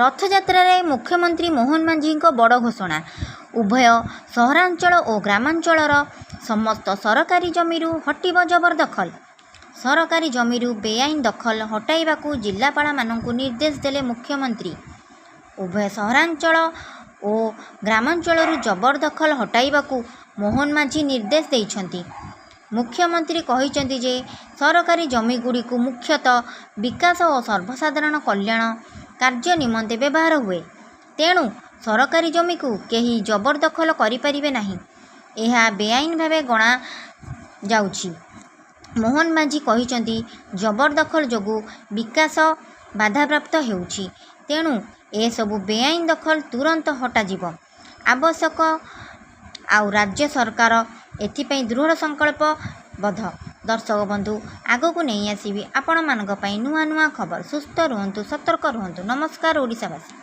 रथयात्रा मुख्यमंत्री मोहन मांझी बड़ घोषणा। उभय सहरांचल और ग्रामांचलर समस्त सरकारी जमीरू हटिब जबरदखल। सरकारी जमीरू बेआईन दखल हटाइबाकू जिल्लापाळमानंकू निर्देश देले मुख्यमंत्री। उभय सहरांचल और ग्रामांचलरू जबरदखल हटाइबाकू मोहन मांझी निर्देश देइछंती। मुख्यमंत्री कहिछंती जे सरकारी जमीगुड़िकू मुख्यतः विकास और सर्वसाधारण कल्याण कार्य निमंते व्यवहार हुए। तेणु सरकारी जमी को केही जबरदखल करिपारिबे नाही। एहा बेआईन भावे गणा जाउछि। मोहन मांझी कहिछंती जबरदखल जोगु विकास बाधाप्राप्त हेउछि। तेणु ए सबु बेआईन दखल तुरंत हटाजिब आवश्यक। आउ राज्य सरकार एथिपई दृढ़ संकल्पबद्ध। दर्शक बंधु आगकू नहीं आसीबी आपण मानक पई नुआ नुआ खबर। सुस्थ रुहंतु, सतर्क रुहंतु। नमस्कार ओडिशावासी।